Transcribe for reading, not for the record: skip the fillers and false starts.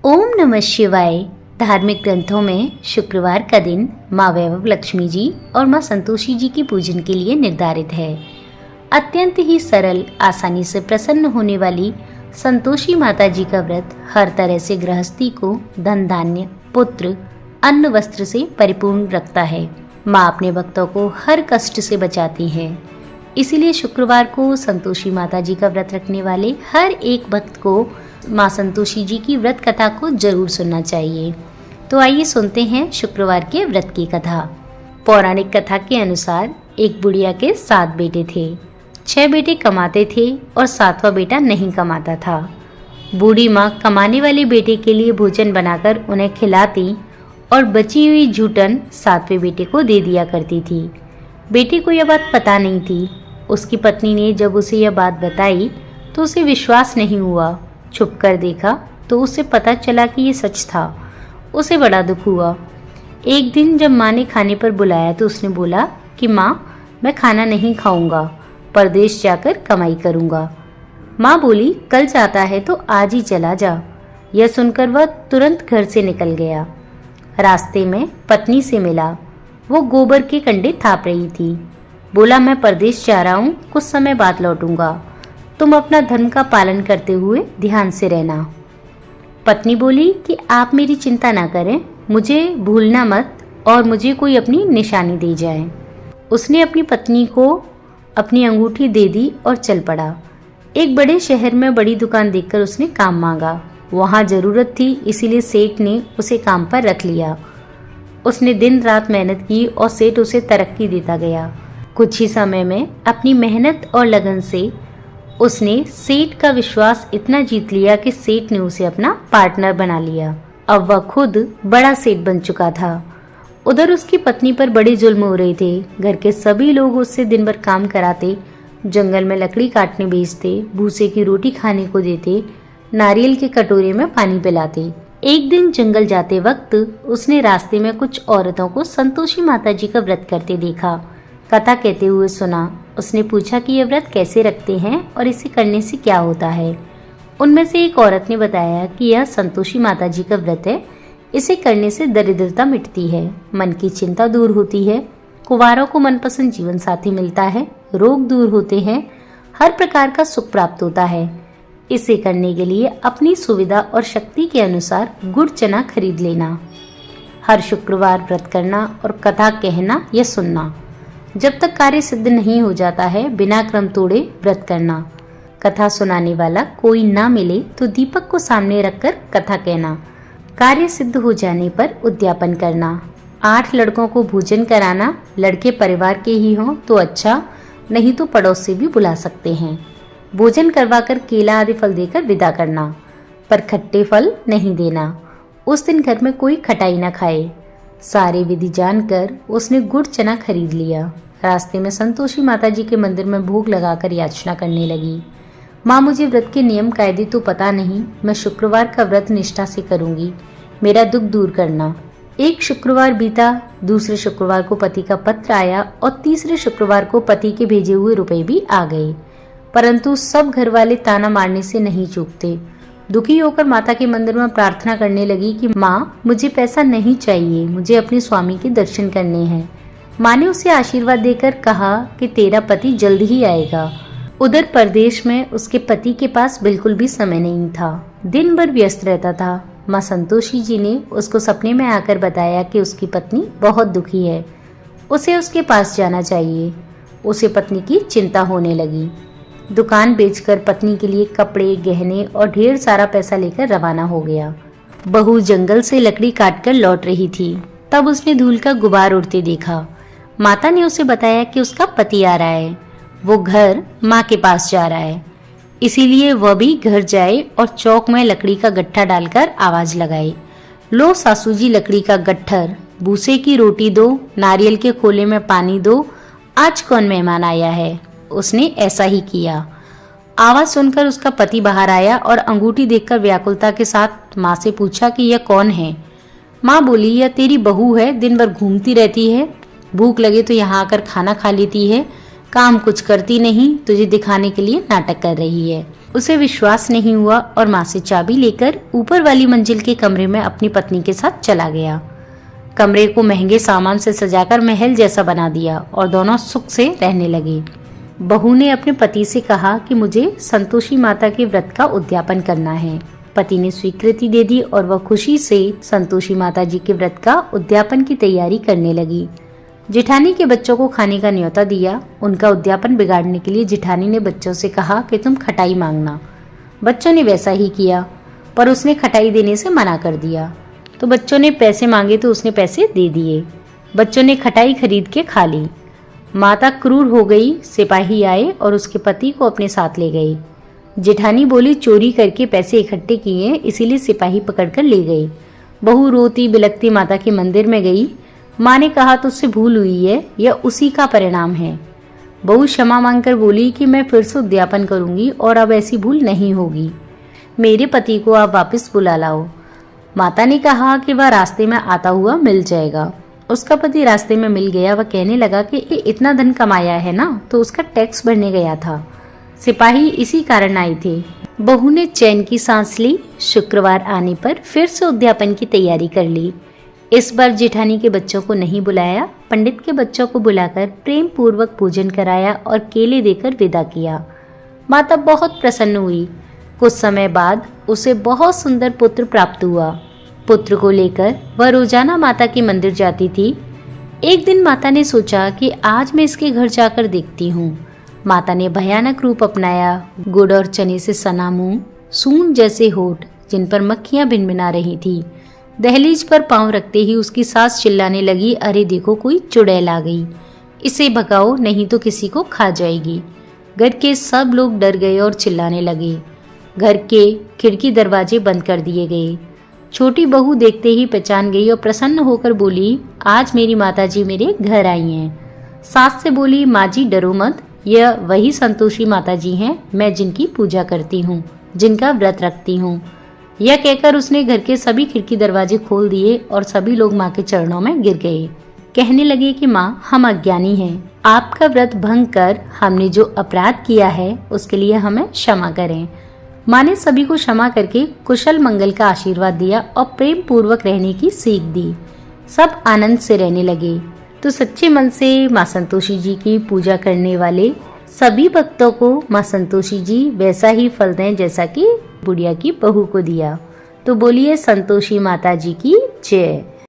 ओम नमः शिवाय। धार्मिक ग्रंथों में शुक्रवार का दिन माँ वैभव लक्ष्मी जी और माँ संतोषी जी की पूजन के लिए निर्धारित है। अत्यंत ही सरल, आसानी से प्रसन्न होने वाली संतोषी माता जी का व्रत हर तरह से गृहस्थी को धन धान्य, पुत्र, अन्न वस्त्र से परिपूर्ण रखता है। माँ अपने भक्तों को हर कष्ट से बचाती है। इसीलिए शुक्रवार को संतोषी माता जी का व्रत रखने वाले हर एक भक्त को माँ संतोषी जी की व्रत कथा को जरूर सुनना चाहिए। तो आइए सुनते हैं शुक्रवार के व्रत की कथा। पौराणिक कथा के अनुसार एक बुढ़िया के 7 बेटे थे। 6 बेटे कमाते थे और 7वां बेटा नहीं कमाता था। बूढ़ी माँ कमाने वाले बेटे के लिए भोजन बनाकर उन्हें खिलाती और बची हुई जूठन 7वें बेटे को दे दिया करती थी। बेटे को यह बात पता नहीं थी। उसकी पत्नी ने जब उसे यह बात बताई तो उसे विश्वास नहीं हुआ। छुप कर देखा तो उसे पता चला कि ये सच था। उसे बड़ा दुख हुआ। एक दिन जब माँ ने खाने पर बुलाया तो उसने बोला कि माँ, मैं खाना नहीं खाऊंगा, परदेश जाकर कमाई करूंगा। माँ बोली, कल जाता है तो आज ही चला जा। यह सुनकर वह तुरंत घर से निकल गया। रास्ते में पत्नी से मिला। वो गोबर के कंडे थाप रही थी। बोला, मैं परदेश जा रहा हूँ, कुछ समय बाद लौटूंगा। तुम अपना धर्म का पालन करते हुए ध्यान से रहना। पत्नी बोली कि आप मेरी चिंता ना करें, मुझे भूलना मत और मुझे कोई अपनी निशानी दे जाए। उसने अपनी पत्नी को अपनी अंगूठी दे दी और चल पड़ा। एक बड़े शहर में बड़ी दुकान देखकर उसने काम मांगा। वहाँ जरूरत थी, इसीलिए सेठ ने उसे काम पर रख लिया। उसने दिन रात मेहनत की और सेठ उसे तरक्की देता गया। कुछ ही समय में अपनी मेहनत और लगन से उसने सेठ का विश्वास इतना जीत लिया कि सेठ ने उसे अपना पार्टनर बना लिया। अब वह खुद बड़ा सेठ बन चुका था। उधर उसकी पत्नी पर बड़े जुल्म हो रहे थे। घर के सभी लोग उससे दिन भर काम कराते, जंगल में लकड़ी काटने भेजते, भूसे की रोटी खाने को देते, नारियल के कटोरे में पानी पिलाते। एक दिन जंगल जाते वक्त उसने रास्ते में कुछ औरतों को संतोषी माता जी का व्रत करते देखा। कथा कहते हुए सुना। उसने पूछा कि यह व्रत कैसे रखते हैं और इसे करने से क्या होता है। उनमें से एक औरत ने बताया कि यह संतोषी माता जी का व्रत है। इसे करने से दरिद्रता मिटती है, मन की चिंता दूर होती है, कुंवारों को मनपसंद जीवन साथी मिलता है, रोग दूर होते हैं, हर प्रकार का सुख प्राप्त होता है। इसे करने के लिए अपनी सुविधा और शक्ति के अनुसार गुड़ चना खरीद लेना। हर शुक्रवार व्रत करना और कथा कहना या सुनना। जब तक कार्य सिद्ध नहीं हो जाता है, बिना क्रम तोड़े व्रत करना। कथा सुनाने वाला कोई ना मिले तो दीपक को सामने रखकर कथा कहना। कार्य सिद्ध हो जाने पर उद्यापन करना। 8 लड़कों को भोजन कराना। लड़के परिवार के ही हों तो अच्छा, नहीं तो पड़ोस से भी बुला सकते हैं। भोजन करवाकर केला आदि फल देकर विदा करना, पर खट्टे फल नहीं देना। उस दिन घर में कोई खटाई न खाए। सारी विधि जानकर उसने गुड़ चना खरीद लिया। रास्ते में संतोषी माता जी के मंदिर में भोग लगाकर याचना करने लगी। माँ, मुझे व्रत के नियम कायदे तो पता नहीं, मैं शुक्रवार का व्रत निष्ठा से करूंगी, मेरा दुख दूर करना। एक शुक्रवार बीता, दूसरे शुक्रवार को पति का पत्र आया और तीसरे शुक्रवार को पति के भेजे हुए रुपए भी आ गए। परंतु सब घर वाले ताना मारने से नहीं चूकते। दुखी होकर माता के मंदिर में प्रार्थना करने लगी कि माँ, मुझे पैसा नहीं चाहिए, मुझे अपने स्वामी के दर्शन करने हैं। माँ ने उसे आशीर्वाद देकर कहा कि तेरा पति जल्द ही आएगा। उधर परदेश में उसके पति के पास बिल्कुल भी समय नहीं था, दिन भर व्यस्त रहता था। माँ संतोषी जी ने उसको सपने में आकर बताया कि उसकी पत्नी बहुत दुखी है, उसे उसके पास जाना चाहिए। उसे पत्नी की चिंता होने लगी। दुकान बेचकर पत्नी के लिए कपड़े, गहने और ढेर सारा पैसा लेकर रवाना हो गया। बहू जंगल से लकड़ी काटकर लौट रही थी, तब उसने धूल का गुबार उड़ते देखा। माता ने उसे बताया कि उसका पति आ रहा है, वो घर माँ के पास जा रहा है, इसीलिए वह भी घर जाए और चौक में लकड़ी का गट्ठा डालकर आवाज लगाए, लो सासू जी लकड़ी का गट्ठर, भूसे की रोटी दो, नारियल के खोले में पानी दो, आज कौन मेहमान आया है। उसने ऐसा ही किया। आवाज सुनकर उसका पति बाहर आया और अंगूठी देखकर व्याकुलता के साथ माँ से पूछा कि यह कौन है। माँ बोली, यह तेरी बहू है, दिन भर घूमती रहती है, भूख लगे तो यहाँ आकर खाना खा लेती है, काम कुछ करती नहीं, तुझे दिखाने के लिए नाटक कर रही है। उसे विश्वास नहीं हुआ और माँ से चाबी लेकर ऊपर वाली मंजिल के कमरे में अपनी पत्नी के साथ चला गया। कमरे को महंगे सामान से सजाकर महल जैसा बना दिया और दोनों सुख से रहने लगे। बहू ने अपने पति से कहा कि मुझे संतोषी माता के व्रत का उद्यापन करना है। पति ने स्वीकृति दे दी और वह खुशी से संतोषी माता जी के व्रत का उद्यापन की तैयारी करने लगी। जेठानी के बच्चों को खाने का न्योता दिया। उनका उद्यापन बिगाड़ने के लिए जेठानी ने बच्चों से कहा कि तुम खटाई मांगना। बच्चों ने वैसा ही किया, पर उसने खटाई देने से मना कर दिया। तो बच्चों ने पैसे मांगे तो उसने पैसे दे दिए। बच्चों ने खटाई खरीद के खा ली। माता क्रूर हो गई। सिपाही आए और उसके पति को अपने साथ ले गए। जेठानी बोली, चोरी करके पैसे इकट्ठे किए, इसीलिए सिपाही पकड़कर ले गए। बहू रोती बिलखती माता के मंदिर में गई। माँ ने कहा तुझसे भूल हुई है, यह उसी का परिणाम है। बहू क्षमा मांगकर बोली कि मैं फिर से उद्यापन करूंगी और अब ऐसी भूल नहीं होगी। मेरे पति को आप वापस बुला लाओ। माता ने कहा कि वह रास्ते में आता हुआ मिल जाएगा। उसका पति रास्ते में मिल गया। वह कहने लगा कि ये इतना धन कमाया है ना, तो उसका टैक्स भरने गया था। सिपाही इसी कारण आए थे। बहू ने चैन की सांस ली। शुक्रवार आने पर फिर से उद्यापन की तैयारी कर ली। इस बार जेठानी के बच्चों को नहीं बुलाया। पंडित के बच्चों को बुलाकर प्रेम पूर्वक पूजन कराया और केले देकर विदा किया। माता बहुत प्रसन्न हुई। कुछ समय बाद उसे बहुत सुंदर पुत्र प्राप्त हुआ। पुत्र को लेकर वह रोजाना माता के मंदिर जाती थी। एक दिन माता ने सोचा कि आज मैं इसके घर जाकर देखती हूँ। माता ने भयानक रूप अपनाया। गुड़ और चने से सना मुंह, सून जैसे होठ जिन पर मक्खियां भिनभिना रही थी। दहलीज पर पांव रखते ही उसकी सास चिल्लाने लगी, अरे देखो कोई चुड़ैल आ गई, इसे भगाओ नहीं तो किसी को खा जाएगी। घर के सब लोग डर गए और चिल्लाने लगे। घर के खिड़की दरवाजे बंद कर दिए गए। छोटी बहू देखते ही पहचान गई और प्रसन्न होकर बोली, आज मेरी माताजी मेरे घर आई हैं। सास से बोली, माँ जी डरो मत, यह वही संतोषी माताजी हैं मैं जिनकी पूजा करती हूँ, जिनका व्रत रखती हूँ। यह कहकर उसने घर के सभी खिड़की दरवाजे खोल दिए और सभी लोग माँ के चरणों में गिर गए। कहने लगे कि माँ हम अज्ञानी हैं, आपका व्रत भंग कर हमने जो अपराध किया है उसके लिए हमें क्षमा करें। माँ ने सभी को क्षमा करके कुशल मंगल का आशीर्वाद दिया और प्रेम पूर्वक रहने की सीख दी। सब आनंद से रहने लगे। तो सच्चे मन से माँ संतोषी जी की पूजा करने वाले सभी भक्तों को माँ संतोषी जी वैसा ही फल दें जैसा कि बुढ़िया की बहू को दिया। तो बोलिए संतोषी माता जी की जय।